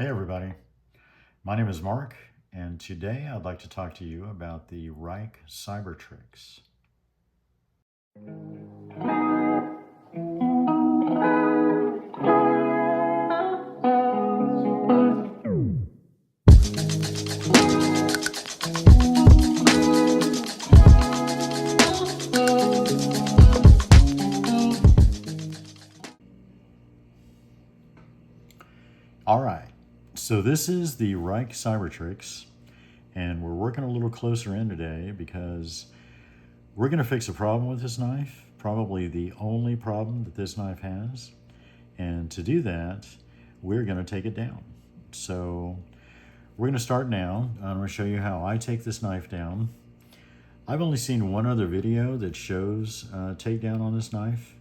Hey everybody, my name is Mark, and today I'd like to talk to you about the Rike Cybertrix. All right, so this is the Rike Cybertrix, and we're working a little closer in today because we're going to fix a problem with this knife, probably the only problem that this knife has. And to do that, we're going to take it down. So we're going to start now. I'm going to show you how I take this knife down. I've only seen one other video that shows takedown on this knife,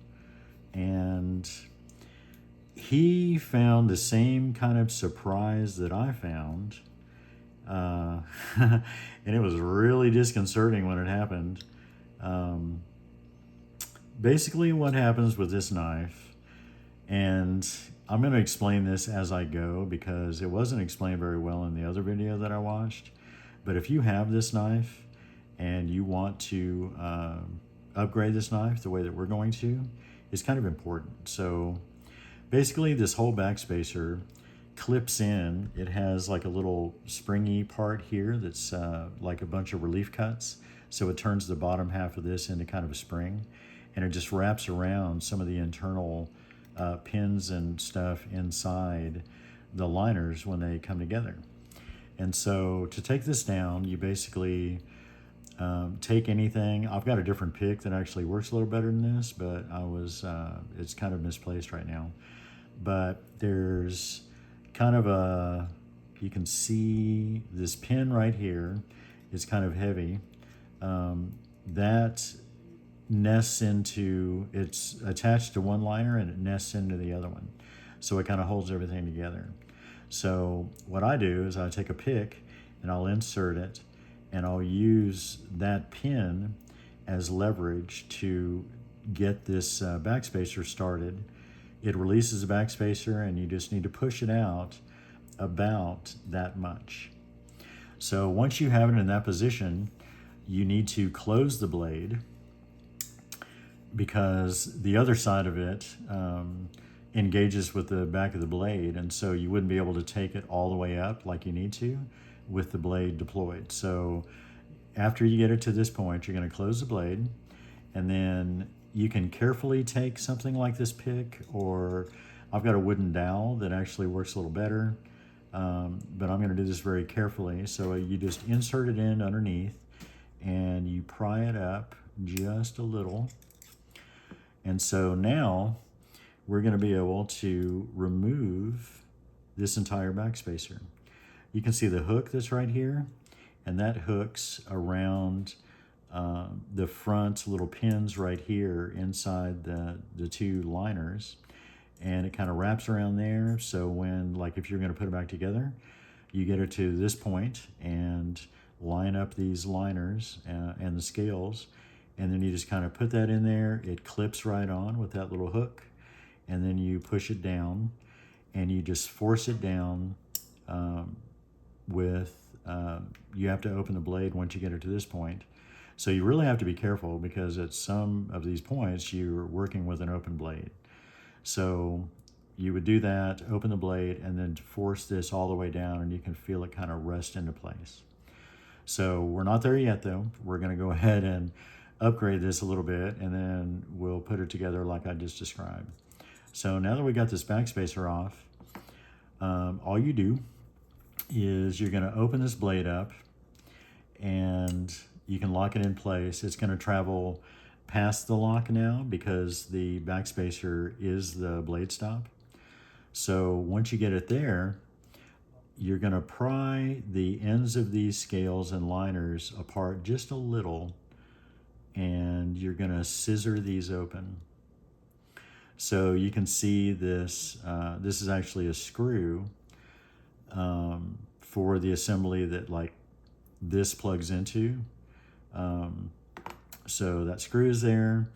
and he found the same kind of surprise that I found, and it was really disconcerting when it happened. Basically what happens with this knife, and I'm going to explain this as I go because it wasn't explained very well in the other video that I watched, but if you have this knife and you want to upgrade this knife the way that we're going to, it's kind of important. So basically this whole backspacer clips in. It has like a little springy part here that's like a bunch of relief cuts. So it turns the bottom half of this into kind of a spring, and it just wraps around some of the internal pins and stuff inside the liners when they come together. And so to take this down, you basically take anything. I've got a different pick that actually works a little better than this, but it's kind of misplaced right now. But there's kind of you can see this pin right here is kind of heavy. That nests into, it's attached to one liner and it nests into the other one. So it kind of holds everything together. So what I do is I take a pick and I'll insert it, and I'll use that pin as leverage to get this backspacer started. It releases the backspacer and you just need to push it out about that much. So once you have it in that position, you need to close the blade because the other side of it engages with the back of the blade, and so you wouldn't be able to take it all the way up like you need to with the blade deployed. So after you get it to this point, you're going to close the blade, and then you can carefully take something like this pick, or I've got a wooden dowel that actually works a little better, but I'm going to do this very carefully. So you just insert it in underneath and you pry it up just a little. And so now we're going to be able to remove this entire backspacer. You can see the hook that's right here, and that hooks around the front little pins right here inside the two liners, and it kind of wraps around there. So when, like, if you're going to put it back together, you get it to this point and line up these liners and the scales, and then you just kind of put that in there. It clips right on with that little hook, and then you push it down and you just force it down you have to open the blade once you get it to this point. So you really have to be careful because at some of these points you're working with an open blade. So you would do that, open the blade, and then force this all the way down, and you can feel it kind of rest into place. So we're not there yet though. We're going to go ahead and upgrade this a little bit, and then we'll put it together like I just described. So now that we got this backspacer off, all you do is you're going to open this blade up and you can lock it in place. It's going to travel past the lock now because the backspacer is the blade stop. So once you get it there, you're going to pry the ends of these scales and liners apart just a little, and you're going to scissor these open. So you can see this, this is actually a screw for the assembly that like this plugs into. So that screw is there,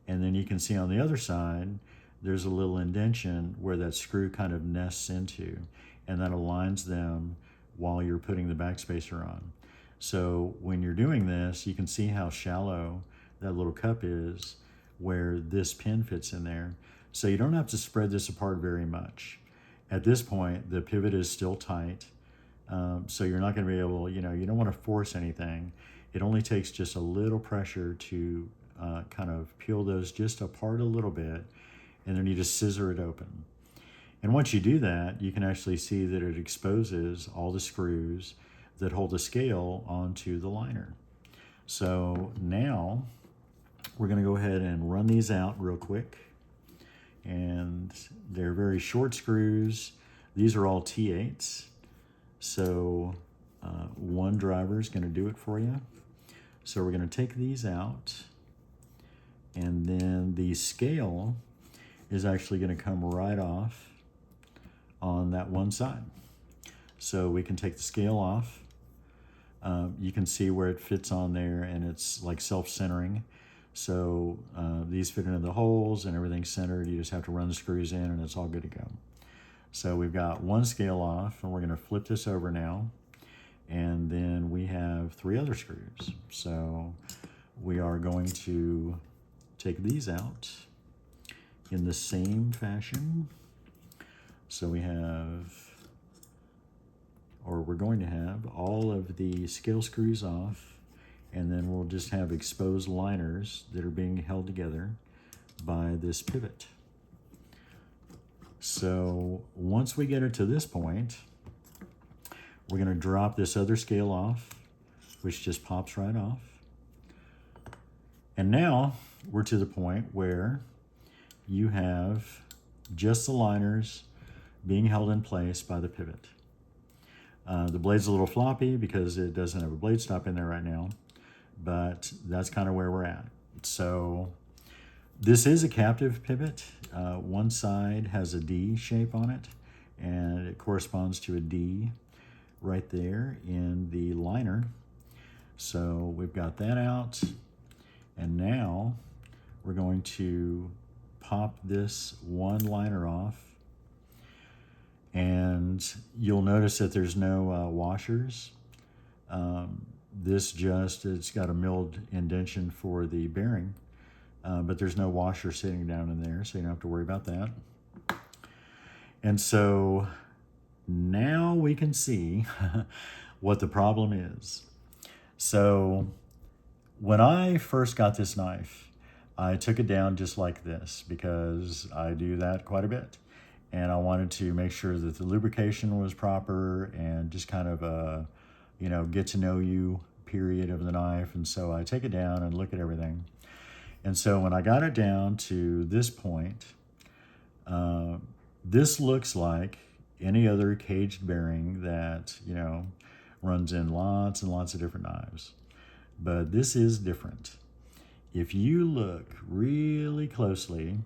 and then you can see on the other side there's a little indentation where that screw kind of nests into, and that aligns them while you're putting the backspacer on. So when you're doing this, you can see how shallow that little cup is where this pin fits in there. So you don't have to spread this apart very much. At this point, the pivot is still tight. So you're not going to be able, you don't want to force anything. It only takes just a little pressure to kind of peel those just apart a little bit, and then you just scissor it open. And once you do that, you can actually see that it exposes all the screws that hold the scale onto the liner. So now we're going to go ahead and run these out real quick. And they're very short screws. These are all T8s. So one driver is going to do it for you. So we're going to take these out, and then the scale is actually going to come right off on that one side. So we can take the scale off. You can see where it fits on there, and it's like self-centering. So these fit into the holes and everything's centered. You just have to run the screws in and it's all good to go. So we've got one scale off, and we're going to flip this over now. And then we have 3 other screws. So we are going to take these out in the same fashion. So we have, or we're going to have, all of the scale screws off, and then we'll just have exposed liners that are being held together by this pivot. So once we get it to this point, we're going to drop this other scale off, which just pops right off. And now we're to the point where you have just the liners being held in place by the pivot. The blade's a little floppy because it doesn't have a blade stop in there right now, but that's kind of where we're at. So this is a captive pivot. One side has a D shape on it, and it corresponds to a D right there in the liner. So we've got that out, and now we're going to pop this one liner off, and you'll notice that there's no washers. This it's got a milled indentation for the bearing, but there's no washer sitting down in there, so you don't have to worry about that. And so now we can see what the problem is. So when I first got this knife, I took it down just like this because I do that quite a bit. And I wanted to make sure that the lubrication was proper and just kind of a, get to know you period of the knife. And so I take it down and look at everything. And so when I got it down to this point, this looks like any other caged bearing that, runs in lots and lots of different knives. But this is different. If you look really closely,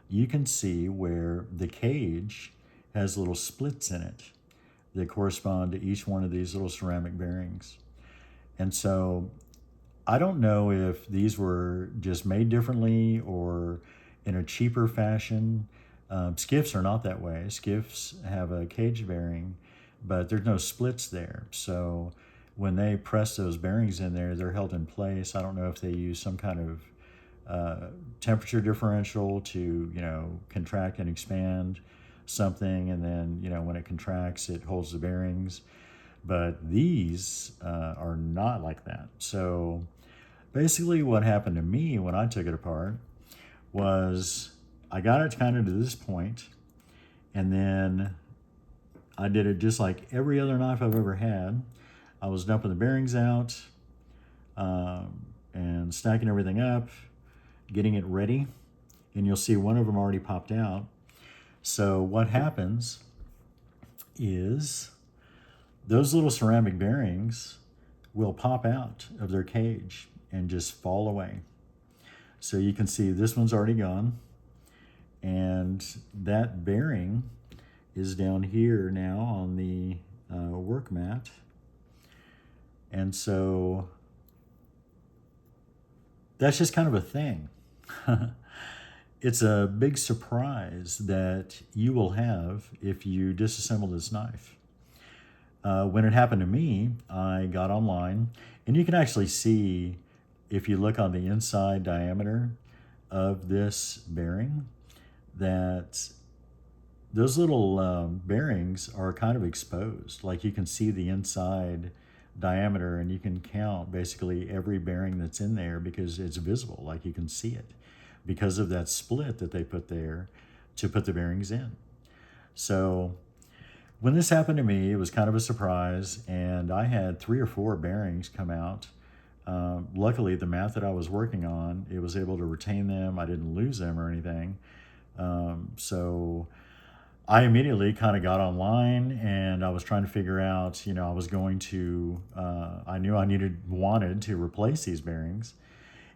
you can see where the cage has little splits in it that correspond to each one of these little ceramic bearings. And so I don't know if these were just made differently or in a cheaper fashion. Skiffs are not that way. Skiffs have a cage bearing, but there's no splits there. So when they press those bearings in there, they're held in place. I don't know if they use some kind of temperature differential to, contract and expand something. And then, when it contracts, it holds the bearings. But these are not like that. So basically what happened to me when I took it apart was I got it kind of to this point, and then I did it just like every other knife I've ever had. I was dumping the bearings out and stacking everything up, getting it ready, and you'll see one of them already popped out. So what happens is those little ceramic bearings will pop out of their cage and just fall away. So you can see this one's already gone, and that bearing is down here now on the work mat. And so that's just kind of a thing. it's a big surprise that you will have if you disassemble this knife. When it happened to me, I got online, and you can actually see, if you look on the inside diameter of this bearing, that those little bearings are kind of exposed. Like, you can see the inside diameter, and you can count basically every bearing that's in there because it's visible, like you can see it, because of that split that they put there to put the bearings in. So when this happened to me, it was kind of a surprise, and I had 3 or 4 bearings come out. Luckily, the mat that I was working on, it was able to retain them. I didn't lose them or anything. So I immediately kind of got online, and I was trying to figure out, I was going to, I knew I wanted to replace these bearings.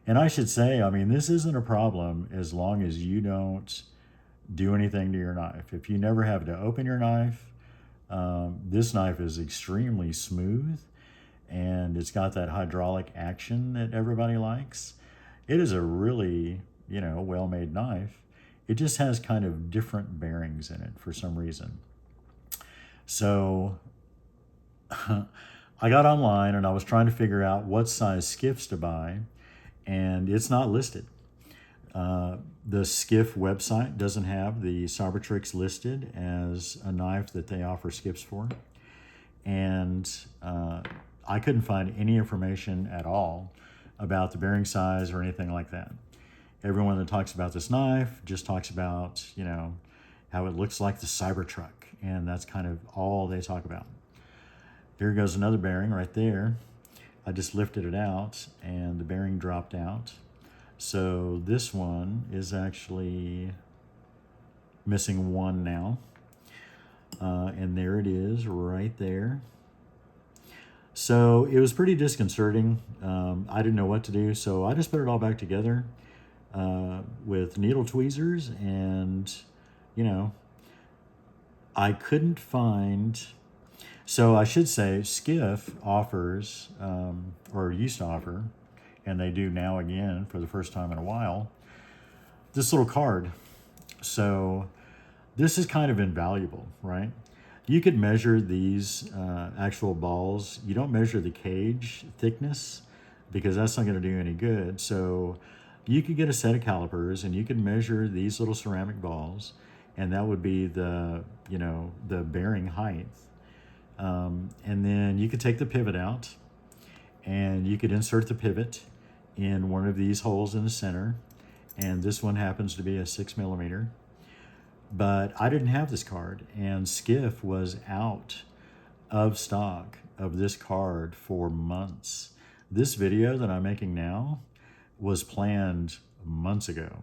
And I should say, I mean, this isn't a problem as long as you don't do anything to your knife. If you never have to open your knife, this knife is extremely smooth, and it's got that hydraulic action that everybody likes. It is a really, well-made knife. It just has kind of different bearings in it for some reason. So I got online, and I was trying to figure out what size skiffs to buy, and it's not listed. The skiff website doesn't have the Cybertrix listed as a knife that they offer skiffs for. And I couldn't find any information at all about the bearing size or anything like that. Everyone that talks about this knife just talks about, how it looks like the Cybertruck, and that's kind of all they talk about. Here goes another bearing right there. I just lifted it out, and the bearing dropped out. So this one is actually missing one now. And there it is right there. So it was pretty disconcerting. I didn't know what to do, so I just put it all back together with needle tweezers, and I couldn't find. So I should say, Skiff offers, or used to offer, and they do now again for the first time in a while, this little card. So this is kind of invaluable, right? You could measure these actual balls. You don't measure the cage thickness because that's not going to do any good. So you could get a set of calipers, and you could measure these little ceramic balls, and that would be the bearing height. And then you could take the pivot out, and you could insert the pivot in one of these holes in the center. And this one happens to be a 6mm. But I didn't have this card, and Skiff was out of stock of this card for months. This video that I'm making now was planned months ago.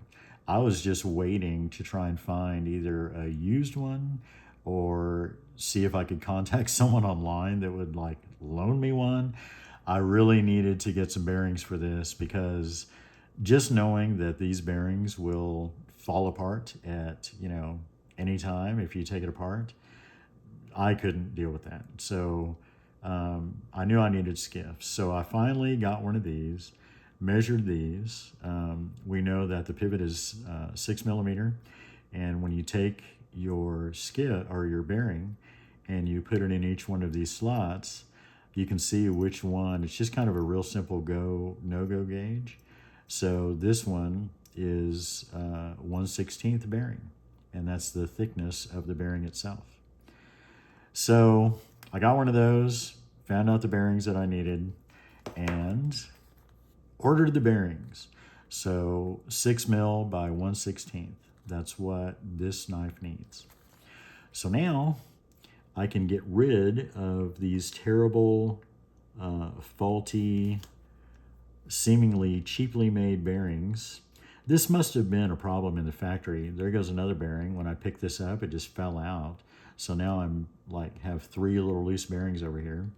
I was just waiting to try and find either a used one or see if I could contact someone online that would loan me one. I really needed to get some bearings for this, because just knowing that these bearings will fall apart at any time if you take it apart, I couldn't deal with that. So I knew I needed skiffs. So I finally got one of these, measured these. We know that the pivot is 6mm, and when you take your skiff or your bearing and you put it in each one of these slots, you can see which one. It's just kind of a real simple no-go gauge. So this one is 1/16 bearing, and that's the thickness of the bearing itself. So I got one of those, found out the bearings that I needed, and ordered the bearings. So 6mm by 1/16. That's what this knife needs. So now I can get rid of these terrible, faulty, seemingly cheaply made bearings. This must have been a problem in the factory. There goes another bearing. When I picked this up, it just fell out. So now I'm have 3 little loose bearings over here.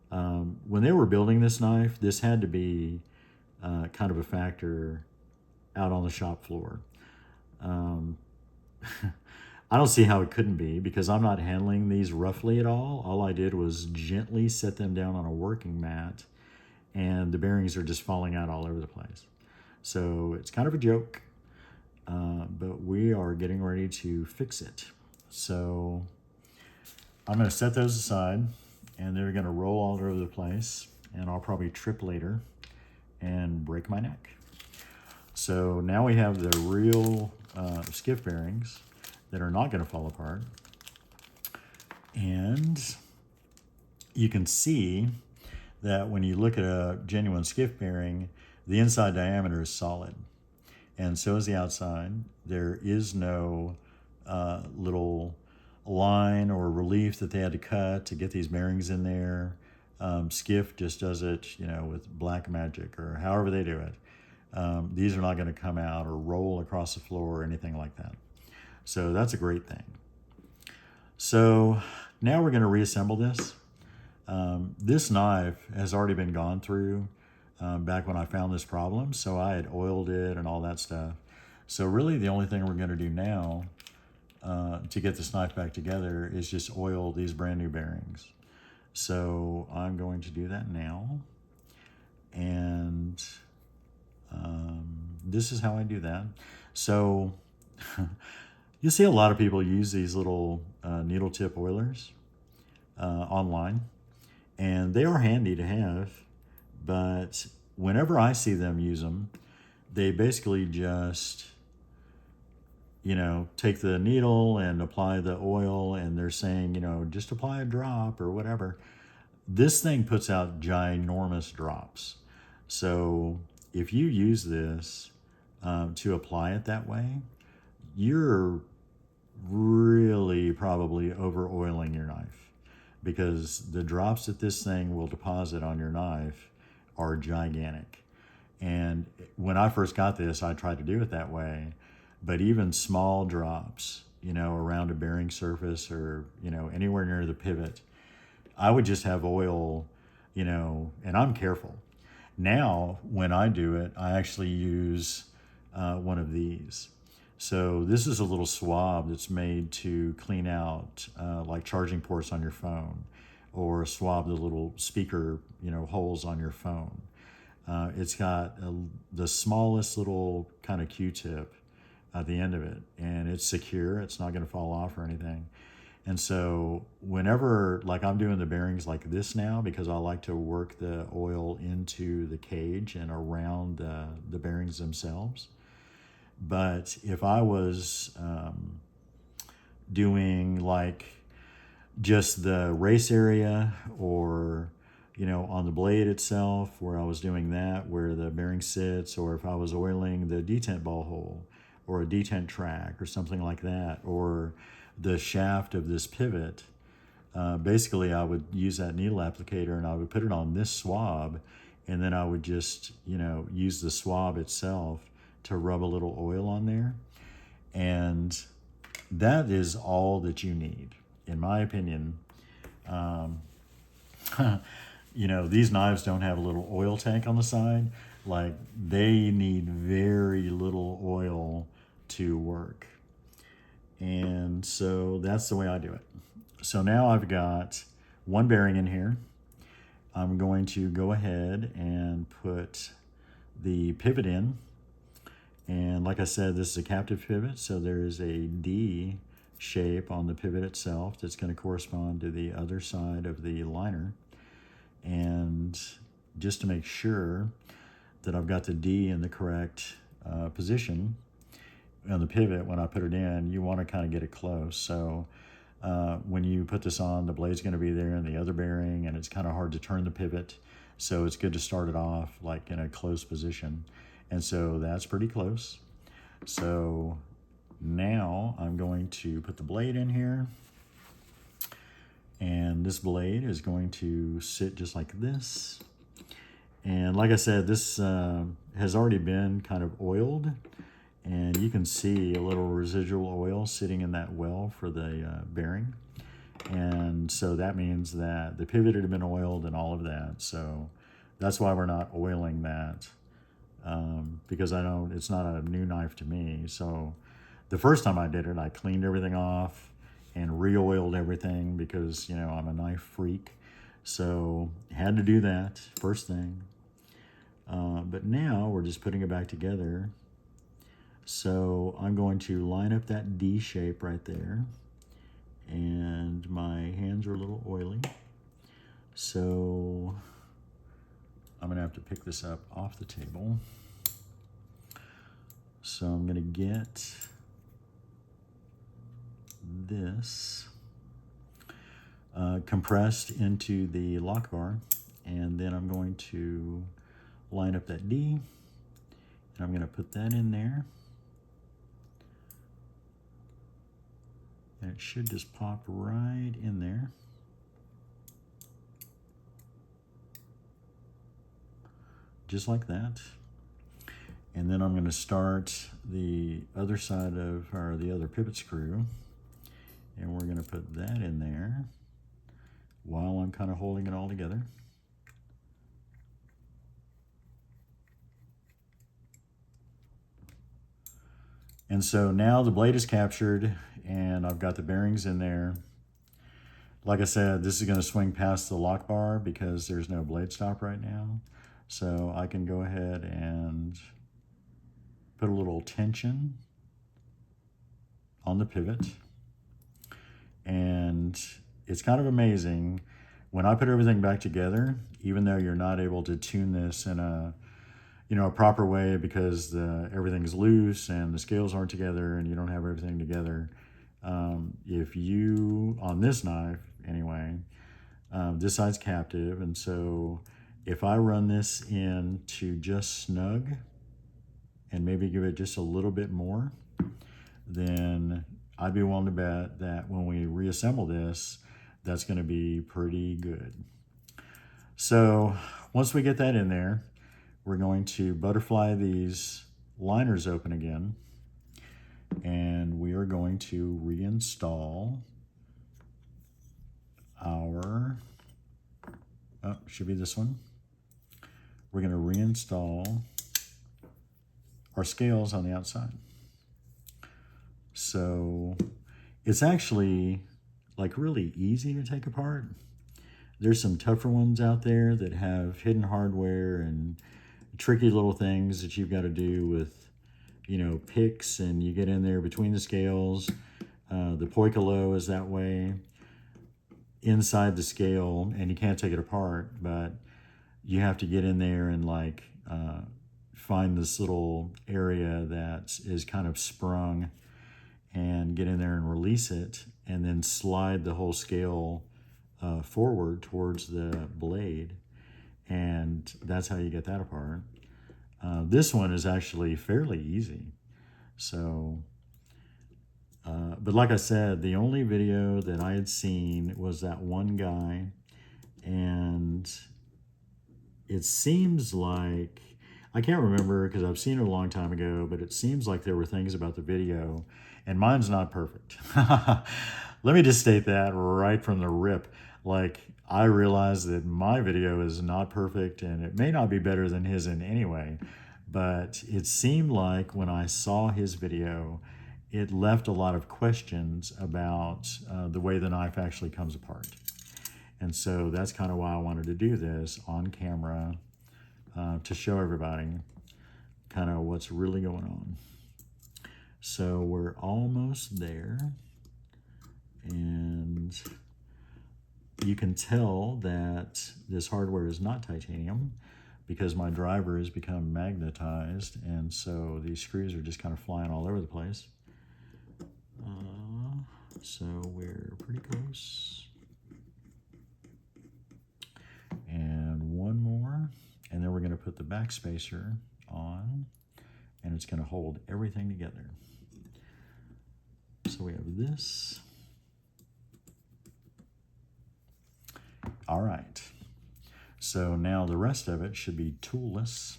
When they were building this knife, this had to be kind of a factor out on the shop floor. I don't see how it couldn't be, because I'm not handling these roughly at all. All I did was gently set them down on a working mat, and the bearings are just falling out all over the place. So it's kind of a joke. but we are getting ready to fix it. So I'm going to set those aside, and they're going to roll all over the place, and I'll probably trip later and break my neck. So now we have the real skiff bearings that are not going to fall apart. And you can see that when you look at a genuine skiff bearing, the inside diameter is solid. And so is the outside. There is no little line or relief that they had to cut to get these bearings in there. Skiff just does it, with black magic or however they do it. These are not going to come out or roll across the floor or anything like that. So that's a great thing. So now we're going to reassemble this. This knife has already been gone through back when I found this problem. So I had oiled it and all that stuff. So really the only thing we're going to do now to get this knife back together is just oil these brand new bearings. So I'm going to do that now. And this is how I do that. So you see a lot of people use these little needle tip oilers online, and they are handy to have, but whenever I see them use them, they basically just, take the needle and apply the oil, and they're saying, just apply a drop or whatever. This thing puts out ginormous drops. So if you use this to apply it that way, you're really probably over oiling your knife, because the drops that this thing will deposit on your knife are gigantic. And when I first got this, I tried to do it that way, but even small drops, around a bearing surface or, anywhere near the pivot, I would just have oil, and I'm careful. Now, when I do it, I actually use one of these. So this is a little swab that's made to clean out like charging ports on your phone, or swab the little speaker, holes on your phone. It's got the smallest little kind of Q-tip at the end of it, and it's secure. It's not going to fall off or anything. And so whenever, like I'm doing the bearings like this now, because I like to work the oil into the cage and around the bearings themselves. But if I was doing like just the race area, or, on the blade itself, where I was doing that, where the bearing sits, or if I was oiling the detent ball hole or a detent track or something like that, or the shaft of this pivot, basically I would use that needle applicator and I would put it on this swab, and then I would just, use the swab itself to rub a little oil on there. And that is all that you need, in my opinion. These knives don't have a little oil tank on the side. Like, they need very little oil to work. And so that's the way I do it. So now I've got one bearing in here. I'm going to go ahead and put the pivot in. And like I said, this is a captive pivot, so there is a D shape on the pivot itself that's going to correspond to the other side of the liner. And just to make sure that I've got the D in the correct position on the pivot when I put it in, you want to kind of get it close. So when you put this on, the blade's going to be there in the other bearing, and it's kind of hard to turn the pivot. So it's good to start it off like in a close position. And so that's pretty close. So now I'm going to put the blade in here. And this blade is going to sit just like this. And like I said, this has already been kind of oiled. And you can see a little residual oil sitting in that well for the bearing. And so that means that the pivot had been oiled and all of that. So that's why we're not oiling that. Because I know it's not a new knife to me. So the first time I did it, I cleaned everything off and re-oiled everything because, I'm a knife freak. So had to do that first thing. But now we're just putting it back together So I'm going to line up that D shape right there. And my hands are a little oily. So I'm gonna have to pick this up off the table. So I'm gonna get this compressed into the lock bar, and then I'm going to line up that D, and I'm gonna put that in there. And it should just pop right in there. Just like that. And then I'm going to start the other side of, or the other pivot screw. And we're going to put that in there while I'm kind of holding it all together. And so now the blade is captured and I've got the bearings in there. Like I said, this is going to swing past the lock bar because there's no blade stop right now. So I can go ahead and put a little tension on the pivot. And it's kind of amazing when I put everything back together, even though you're not able to tune this in a proper way because everything's loose and the scales aren't together and you don't have everything together. If you, on this knife anyway, this side's captive, and so if I run this in to just snug and maybe give it just a little bit more, then I'd be willing to bet that when we reassemble this, that's going to be pretty good. So once we get that in there, we're going to butterfly these liners open again, and we are going to reinstall our, should be this one. We're going to reinstall our scales on the outside. So it's actually like really easy to take apart. There's some tougher ones out there that have hidden hardware and tricky little things that you've got to do with, picks, and you get in there between the scales. The Poikalo is that way inside the scale, and you can't take it apart, but you have to get in there and find this little area that is kind of sprung and get in there and release it, and then slide the whole scale forward towards the blade, and that's how you get that apart. This one is actually fairly easy. So, but like I said, the only video that I had seen was that one guy, and it seems like, I can't remember because I've seen it a long time ago, but it seems like there were things about the video, and mine's not perfect. Let me just state that right from the rip. I realize that my video is not perfect, and it may not be better than his in any way, but it seemed like when I saw his video, it left a lot of questions about the way the knife actually comes apart. And so that's kind of why I wanted to do this on camera, to show everybody kind of what's really going on. So we're almost there, and you can tell that this hardware is not titanium because my driver has become magnetized, and so these screws are just kind of flying all over the place. So we're pretty close. And one more, and then we're going to put the back spacer on, and it's going to hold everything together. So we have this. All right. So now the rest of it should be toolless.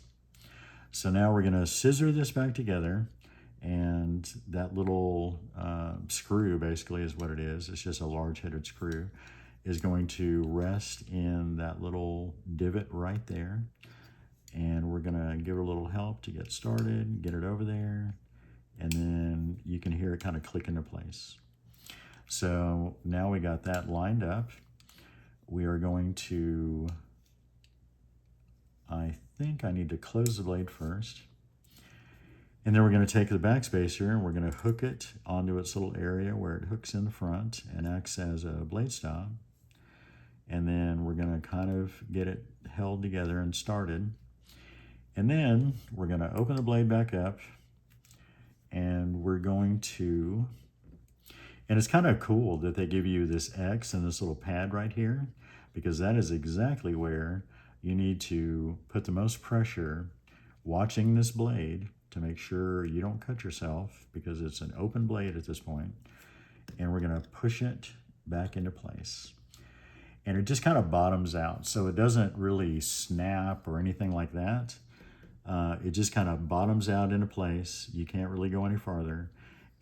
So now we're going to scissor this back together, and that little screw basically is what it is. It's just a large headed screw, is going to rest in that little divot right there. And we're going to give it a little help to get started, get it over there, and then you can hear it kind of click into place. So now we got that lined up. We are going to, I think I need to close the blade first. And then we're going to take the backspacer and we're going to hook it onto its little area where it hooks in the front and acts as a blade stop. And then we're going to kind of get it held together and started. And then we're going to open the blade back up and we're going to, and it's kind of cool that they give you this X and this little pad right here, because that is exactly where you need to put the most pressure watching this blade to make sure you don't cut yourself, because it's an open blade at this point. And we're going to push it back into place. And it just kind of bottoms out, so it doesn't really snap or anything like that. It just kind of bottoms out into place. You can't really go any farther,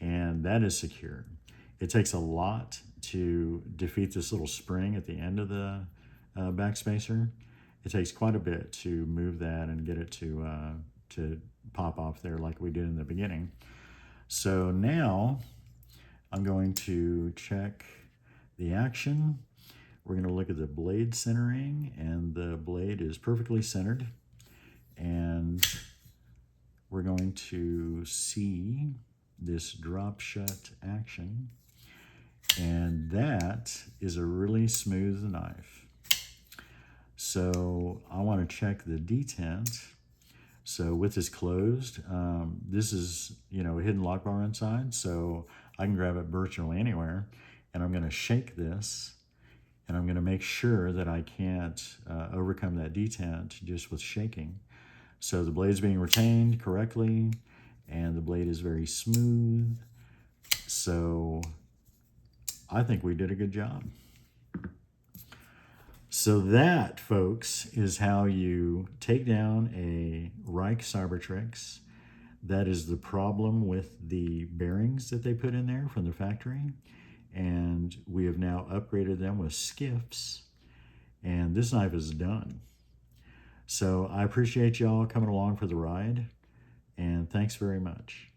and that is secure. It takes a lot to defeat this little spring at the end of the backspacer. It takes quite a bit to move that and get it to pop off there like we did in the beginning. So now I'm going to check the action. We're going to look at the blade centering, and the blade is perfectly centered. And we're going to see this drop shut action. And that is a really smooth knife. So I want to check the detent. So with this closed, this is, a hidden lock bar inside, so I can grab it virtually anywhere. And I'm going to shake this, and I'm going to make sure that I can't overcome that detent just with shaking. So the blade's being retained correctly, and the blade is very smooth. So I think we did a good job. So that, folks, is how you take down a Rike Cybertrix. That is the problem with the bearings that they put in there from the factory. And we have now upgraded them with skiffs. And this knife is done. So I appreciate y'all coming along for the ride. And thanks very much.